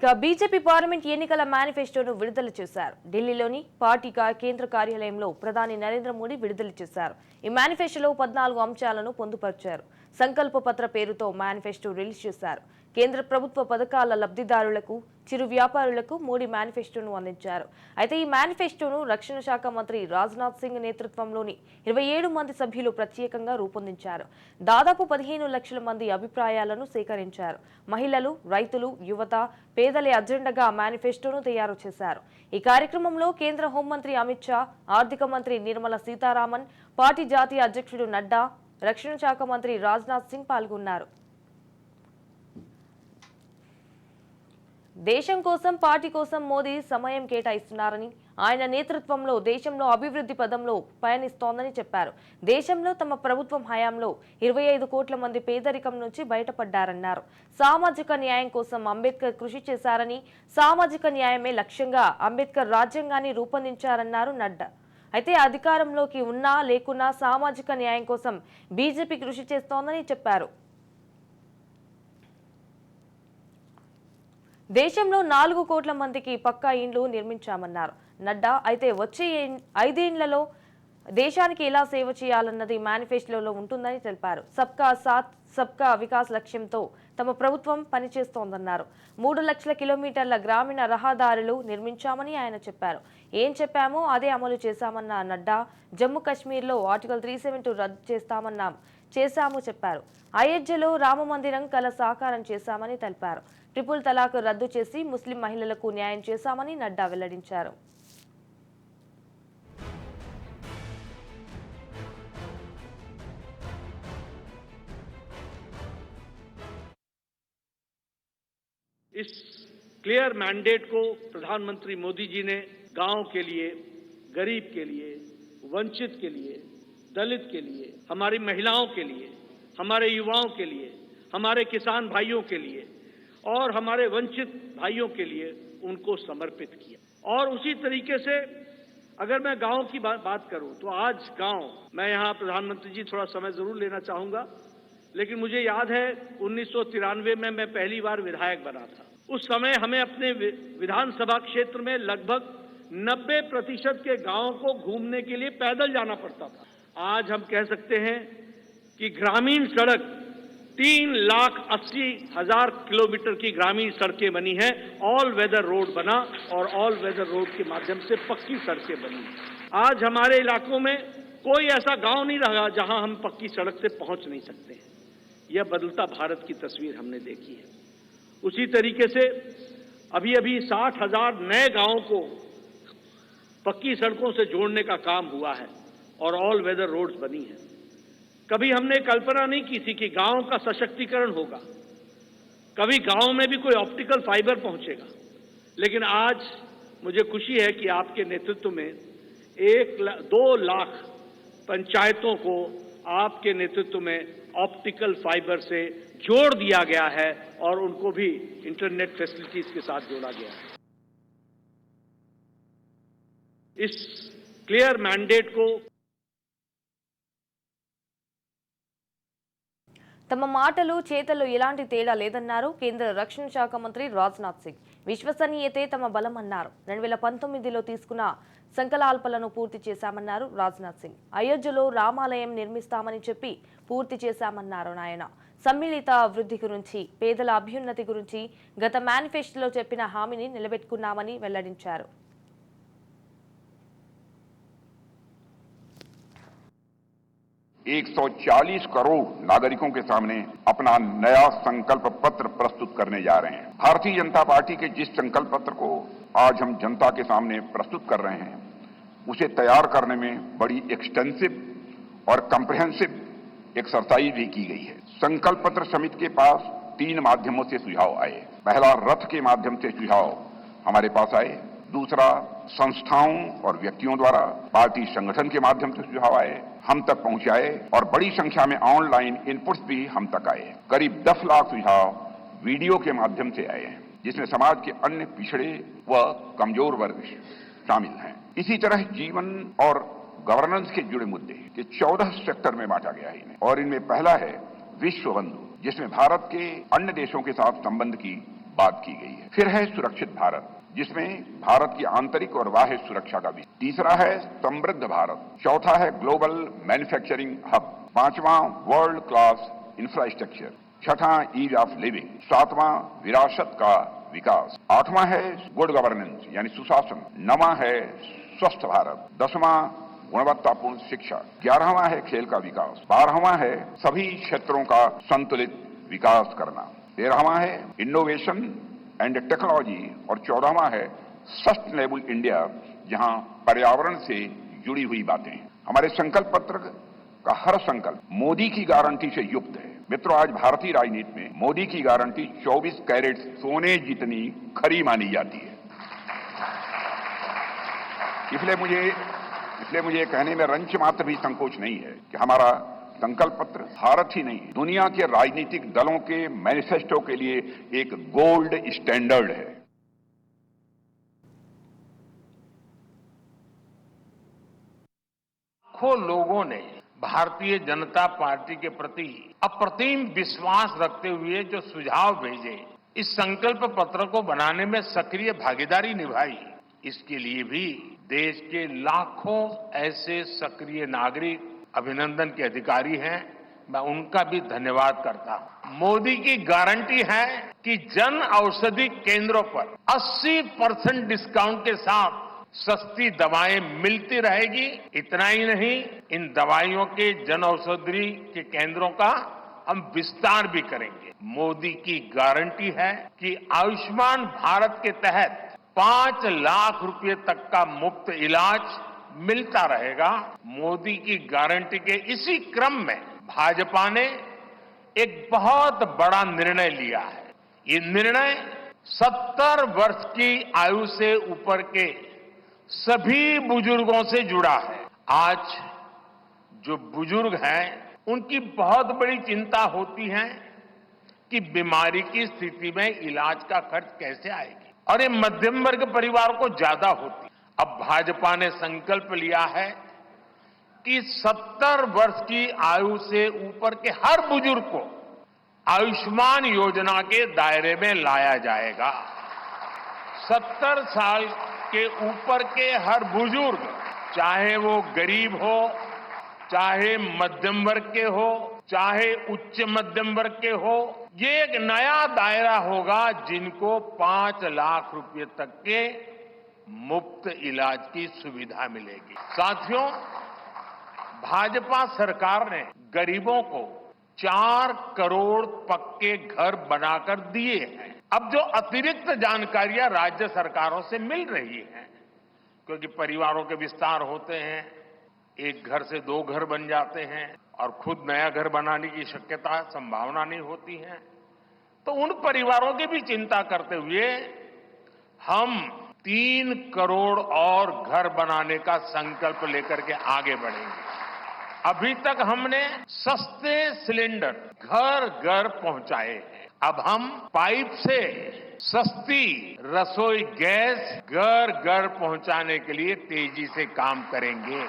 BJP parliament ఎన్నికల మేనిఫెస్టోను విడుదల చేశారు. ఢిల్లీలోని పార్టీ కేంద్ర కార్యాలయంలో ప్రధాని నరేంద్ర మోడీ విడుదల చేశారు. ఈ మేనిఫెస్టోలో 14 అంశాలను పొందుపరిచారు. సంకల్ప పత్ర పేరుతో మేనిఫెస్టో రిలీజ్ చేశారు. కేంద్ర ప్రభుత్వ పథకాల లబ్ధిదారులకు, చిరు వ్యాపారులకు మోడీ మేనిఫెస్టోను అందించారు. అయితే ఈ మేనిఫెస్టోను రక్షణ శాఖ మంత్రి రాజ్నాథ్ సింగ్ నేతృత్వంలోని 27 మంది సభ్యులు ప్రత్యేకంగా రూపొందించారు. దాదాపు 15 లక్షల మంది అభిప్రాయాలను సేకరించారు. మహిళలు, రైతులు, యువత, పేదలే అజెండాగా మేనిఫెస్టోను తయారు చేశారు. ఈ కార్యక్రమంలో కేంద్ర హోంమంత్రి అమిత్ షా, ఆర్థిక మంత్రి నిర్మలా సీతారామన్, పార్టీ జాతీయ అధ్యక్షుడు నడ్డా, రక్షణ శాఖ మంత్రి రాజ్నాథ్ సింగ్ పాల్గొన్నారు. దేశం కోసం, పార్టీ కోసం మోదీ సమయం కేటాయిస్తున్నారని, ఆయన నేతృత్వంలో దేశంలో అభివృద్ధి పదంలో పయనిస్తోందని చెప్పారు. దేశంలో తమ ప్రభుత్వం హయాంలో 25 కోట్ల మంది పేదరికం నుంచి బయటపడ్డారన్నారు. సామాజిక న్యాయం కోసం అంబేద్కర్ కృషి చేశారని, సామాజిక న్యాయమే లక్ష్యంగా అంబేద్కర్ రాజ్యాంగాన్ని రూపొందించారన్నారు నడ్డా. అయితే అధికారంలోకి ఉన్నా లేకున్నా సామాజిక న్యాయం కోసం బీజేపీ కృషి చేస్తోందని చెప్పారు. దేశంలో 4 కోట్ల మందికి పక్కా ఇండ్లు నిర్మించామన్నారు నడ్డా. అయితే వచ్చే 5 ఏళ్లలో దేశానికి ఎలా సేవ చేయాలన్నది మేనిఫెస్టోలో ఉంటుందని తెలిపారు. సబ్కా సాత్ సబ్కా వికాస్ లక్ష్యంతో తమ ప్రభుత్వం పనిచేస్తోందన్నారు. 3 లక్షల కిలోమీటర్ల గ్రామీణ రహదారులు నిర్మించామని ఆయన చెప్పారు. ఏం చెప్పామో అదే అమలు చేశామన్న నడ్డా, జమ్మూ కాశ్మీర్లో ఆర్టికల్ 372 రద్దు చేశాము చెప్పారు. అయోధ్యలో రామ మందిరం కల సాకారం చేశామని తెలిపారు. ట్రిపుల్ తలాక్ రద్దు చేసి ముస్లిం మహిళలకు న్యాయం చేశామని నడ్డా వెల్లడించారు. इस क्लियर मैंडेट को प्रधानमंत्री मोदी जी ने गांव के लिए, गरीब के लिए, वंचित के लिए, दलित के लिए, हमारी महिलाओं के लिए, हमारे युवाओं के लिए, हमारे किसान भाइयों के लिए और हमारे वंचित भाइयों के लिए उनको समर्पित किया। और उसी तरीके से अगर मैं गांव की बात करूं तो आज गांव, मैं यहां प्रधानमंत्री जी थोड़ा समय जरूर लेना चाहूंगा, लेकिन मुझे याद है 1993 में मैं पहली बार विधायक बना था। उस समय हमें अपने विधानसभा क्षेत्र में लगभग 90% के गांवों को घूमने के लिए पैदल जाना पड़ता था। आज हम कह सकते हैं कि ग्रामीण सड़क 3,80,000 किलोमीटर की ग्रामीण सड़कें बनी हैं। ऑल वेदर रोड बना और ऑल वेदर रोड के माध्यम से पक्की सड़कें बनी। आज हमारे इलाकों में कोई ऐसा गांव नहीं रहा जहां हम पक्की सड़क से पहुंच नहीं सकते हैं। यह बदलता भारत की तस्वीर हमने देखी है। उसी तरीके से अभी 60,000 नए गांवों को पक्की सड़कों से जोड़ने का काम हुआ है और ऑल वेदर रोड्स बनी है। कभी हमने कल्पना नहीं की थी कि गांव का सशक्तिकरण होगा, कभी गांव में भी कोई ऑप्टिकल फाइबर पहुंचेगा। लेकिन आज मुझे खुशी है कि आपके नेतृत्व में 2 लाख पंचायतों को आपके नेतृत्व में ऑप्टिकल फाइबर से जोड़ दिया गया है और उनको भी इंटरनेट फैसिलिटीज के साथ जोड़ा गया है। इस क्लियर मैंडेट को తమ మాటలు చేతల్లో ఎలాంటి తేడా లేదన్నారు కేంద్ర రక్షణ శాఖ మంత్రి రాజ్నాథ్ సింగ్. విశ్వసనీయతే తమ బలం అన్నారు. 2019లో తీసుకున్న సంకల్పాలను పూర్తి చేశామన్నారు రాజ్నాథ్ సింగ్. అయోధ్యలో రామాలయం నిర్మిస్తామని చెప్పి పూర్తి చేశామన్నారు ఆయన. సమ్మిళిత అభివృద్ధి గురించి, పేదల అభ్యున్నతి గురించి గత మేనిఫెస్టోలో చెప్పిన హామీని నిలబెట్టుకున్నామని వెల్లడించారు. 140 करोड़ नागरिकों के सामने अपना नया संकल्प पत्र प्रस्तुत करने जा रहे हैं। भारतीय जनता पार्टी के जिस संकल्प पत्र को आज हम जनता के सामने प्रस्तुत कर रहे हैं, उसे तैयार करने में बड़ी एक्सटेंसिव और कम्प्रिहेंसिव एक्सरसाइज भी की गई है। संकल्प पत्र समिति के पास 3 माध्यमों से सुझाव आए। पहला, रथ के माध्यम से सुझाव हमारे पास आए। दूसरा, संस्थाओं और व्यक्तियों द्वारा पार्टी संगठन के माध्यम से सुझाव आए, हम तक पहुंचाए और बड़ी संख्या में ऑनलाइन इनपुट्स भी हम तक आए। करीब 10 लाख सुझाव वीडियो के माध्यम से आए हैं, जिसमें समाज के अन्य पिछड़े व कमजोर वर्ग शामिल हैं। इसी तरह जीवन और गवर्नेंस के जुड़े मुद्दे के 14 सेक्टर में बांटा गया है इन्हें। और इनमें पहला है विश्व बंधु, जिसमें भारत के अन्य देशों के साथ संबंध की बात की गई है। फिर है सुरक्षित भारत, जिसमें भारत की आंतरिक और बाह्य सुरक्षा का भी। तीसरा है समृद्ध भारत। चौथा है ग्लोबल मैन्युफैक्चरिंग हब। पांचवां वर्ल्ड क्लास इंफ्रास्ट्रक्चर। छठा ईज ऑफ लिविंग। सातवां विरासत का विकास। आठवां है गुड गवर्नेंस यानी सुशासन। नवां है स्वस्थ भारत। 10वां गुणवत्तापूर्ण शिक्षा। 11वां है खेल का विकास। 12वां है सभी क्षेत्रों का संतुलित विकास करना। 13वां है इनोवेशन एंड टेक्नोलॉजी और 14वां है सस्टेनेबल इंडिया, जहां पर्यावरण से जुड़ी हुई बातें हैं। हमारे संकल्प पत्र का हर संकल्प मोदी की गारंटी से युक्त है। मित्रों, आज भारतीय राजनीति में मोदी की गारंटी 24 कैरेट सोने जितनी खरी मानी जाती है। इसलिए मुझे कहने में रंच मात्र भी संकोच नहीं है कि हमारा संकल्प पत्र भारत ही नहीं, दुनिया के राजनीतिक दलों के मैनिफेस्टो के लिए एक गोल्ड स्टैंडर्ड है। लाखों लोगों ने भारतीय जनता पार्टी के प्रति अप्रतिम विश्वास रखते हुए जो सुझाव भेजे, इस संकल्प पत्र को बनाने में सक्रिय भागीदारी निभाई, इसके लिए भी देश के लाखों ऐसे सक्रिय नागरिक, अभिनंदन के अधिकारी हैं, मैं उनका भी धन्यवाद करता हूं। मोदी की गारंटी है कि जन औषधि केंद्रों पर 80% डिस्काउंट के साथ सस्ती दवाएं मिलती रहेगी। इतना ही नहीं, इन दवाइयों के जन औषधि के केंद्रों का हम विस्तार भी करेंगे। मोदी की गारंटी है कि आयुष्मान भारत के तहत 5 लाख रुपए तक का मुफ्त इलाज मिलता रहेगा। मोदी की गारंटी के इसी क्रम में भाजपा ने एक बहुत बड़ा निर्णय लिया है। ये निर्णय 70 वर्ष की आयु से ऊपर के सभी बुजुर्गों से जुड़ा है। आज जो बुजुर्ग हैं, उनकी बहुत बड़ी चिंता होती है कि बीमारी की स्थिति में इलाज का खर्च कैसे आएगी, और ये मध्यम वर्ग परिवार को ज्यादा होती है। अब भाजपा ने संकल्प लिया है कि 70 वर्ष की आयु से ऊपर के हर बुजुर्ग को आयुष्मान योजना के दायरे में लाया जाएगा। 70 साल के ऊपर के हर बुजुर्ग, चाहे वो गरीब हो, चाहे मध्यम वर्ग के हो, चाहे उच्च मध्यम वर्ग के हो, ये एक नया दायरा होगा जिनको 5 लाख रुपए तक के मुफ्त इलाज की सुविधा मिलेगी। साथियों, भाजपा सरकार ने गरीबों को 4 करोड़ पक्के घर बनाकर दिए हैं। अब जो अतिरिक्त जानकारियां राज्य सरकारों से मिल रही हैं, क्योंकि परिवारों के विस्तार होते हैं, एक घर से 2 घर बन जाते हैं और खुद नया घर बनाने की शक्यता, संभावना नहीं होती है, तो उन परिवारों की भी चिंता करते हुए हम 3 करोड़ और घर बनाने का संकल्प लेकर के आगे बढ़ेंगे। अभी तक हमने सस्ते सिलेंडर घर घर पहुंचाए हैं। अब हम पाइप से सस्ती रसोई गैस घर घर पहुंचाने के लिए तेजी से काम करेंगे।